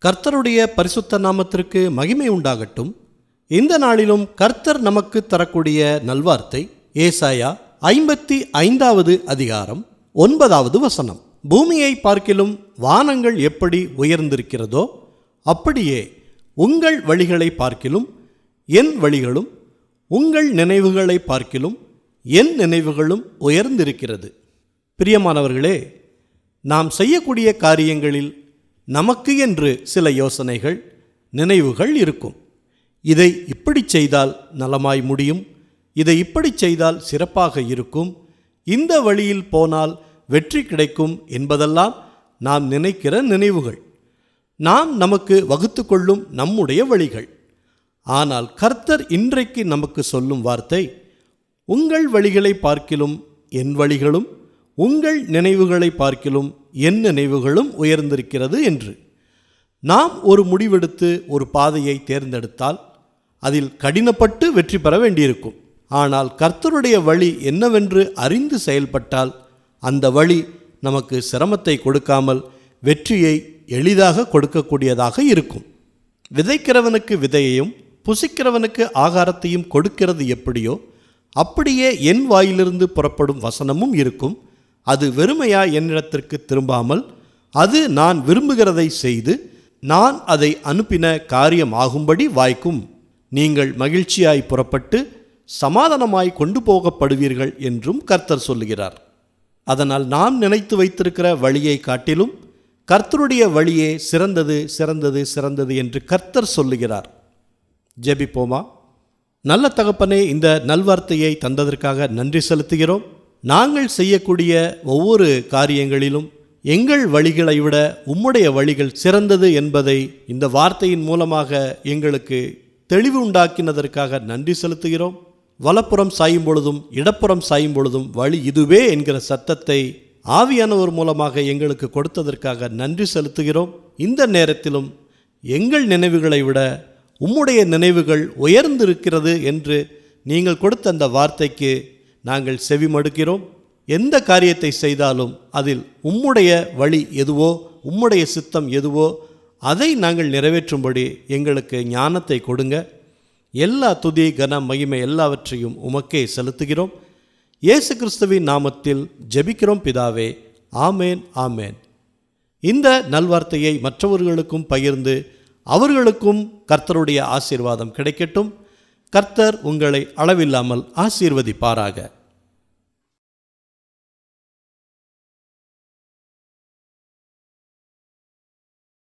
கர்த்தருடைய பரிசுத்த நாமத்திற்கு மகிமை உண்டாகட்டும். இந்த நாளிலும் கர்த்தர் நமக்கு தரக்கூடிய நல்வார்த்தை ஏசாயா 55வது அதிகாரம் 9வது வசனம். பூமியை பார்க்கிலும் வானங்கள் எப்படி உயர்ந்திருக்கிறதோ அப்படியே உங்கள் வழிகளை பார்க்கிலும் என் வழிகளும், உங்கள் நினைவுகளை பார்க்கிலும் என் நினைவுகளும் உயர்ந்திருக்கிறது. பிரியமானவர்களே, நாம் செய்யக்கூடிய காரியங்களில் நமக்கு என்று சில யோசனைகள், நினைவுகள் இருக்கும். இதை இப்படி செய்தால் நலமாய் முடியும், இதை இப்படி செய்தால் சிறப்பாக இருக்கும், இந்த வழியில் போனால் வெற்றி கிடைக்கும் என்பதெல்லாம் நாம் நினைக்கிற நினைவுகள், நாம் நமக்கு வகுத்து கொள்ளும் நம்முடைய வழிகள். ஆனால் கர்த்தர் இன்றைக்கு நமக்கு சொல்லும் வார்த்தை, உங்கள் வழிகளை பார்க்கிலும் என் வழிகளும், உங்கள் நினைவுகளை பார்க்கிலும் என் நினைவுகளும் உயர்ந்திருக்கிறது என்று. நாம் ஒரு முடிவெடுத்து ஒரு பாதையை தேர்ந்தெடுத்தால் அதில் கடினப்பட்டு வெற்றி பெற வேண்டியிருக்கும். ஆனால் கர்த்தருடைய வழி என்னவென்று அறிந்து செயல்பட்டால் அந்த வழி நமக்கு சிரமத்தை கொடுக்காமல் வெற்றியை எளிதாக கொடுக்கக்கூடியதாக இருக்கும். விதைக்கிறவனுக்கு விதையையும் புசிக்கிறவனுக்கு ஆகாரத்தையும் கொடுக்கிறது எப்படியோ அப்படியே என் வாயிலிருந்து புறப்படும் வசனமும் இருக்கும். அது வெறுமையா என்னிடத்திற்கு திரும்பாமல் அது நான் விரும்புகிறதை செய்து நான் அதை அனுப்பின காரியமாகும்படி வாய்க்கும். நீங்கள் மகிழ்ச்சியாய் புறப்பட்டு சமாதானமாய் கொண்டு போகப்படுவீர்கள் என்றும் கர்த்தர் சொல்லுகிறார். அதனால் நாம் நினைத்து வைத்திருக்கிற வழியை காட்டிலும் கர்த்தருடைய வழியே சிறந்தது, சிறந்தது, சிறந்தது என்று கர்த்தர் சொல்லுகிறார். ஜெபிப்போமா. நல்ல தகப்பனே, இந்த நல்வார்த்தையை தந்ததற்காக நன்றி செலுத்துகிறோம். நாங்கள் செய்யக்கூடிய ஒவ்வொரு காரியங்களிலும் எங்கள் வழிகளை விட உம்முடைய வழிகள் சிறந்தது என்பதை இந்த வார்த்தையின் மூலமாக எங்களுக்கு தெளிவு உண்டாக்கினதற்காக நன்றி செலுத்துகிறோம். வலப்புறம் சாயும் பொழுதும் இடப்புறம் சாயும் பொழுதும் வழி இதுவே என்கிற சத்தத்தை ஆவியானவர் மூலமாக எங்களுக்கு கொடுத்ததற்காக நன்றி செலுத்துகிறோம். இந்த நேரத்திலும் எங்கள் நினைவுகளை விட உம்முடைய நினைவுகள் உயர்ந்திருக்கிறது என்று நீங்கள் கொடுத்த அந்த வார்த்தைக்கு நாங்கள் செவிமடுக்கிறோம். எந்த காரியத்தை செய்தாலும் அதில் உம்முடைய வழி எதுவோ, உம்முடைய சித்தம் எதுவோ அதை நாங்கள் நிறைவேற்றும்படி எங்களுக்கு ஞானத்தை கொடுங்க. எல்லா துதி, கன, மகிமை எல்லாவற்றையும் உமக்கே செலுத்துகிறோம். இயேசு கிறிஸ்துவின் நாமத்தில் ஜெபிக்கிறோம் பிதாவே. ஆமேன், ஆமேன். இந்த நல்வார்த்தையை மற்றவர்களுக்கும் பகிர்ந்து அவர்களுக்கும் கர்த்தருடைய ஆசீர்வாதம் கிடைக்கட்டும். கர்த்தர் உங்களை அளவில்லாமல் ஆசீர்வதிப்பாராக.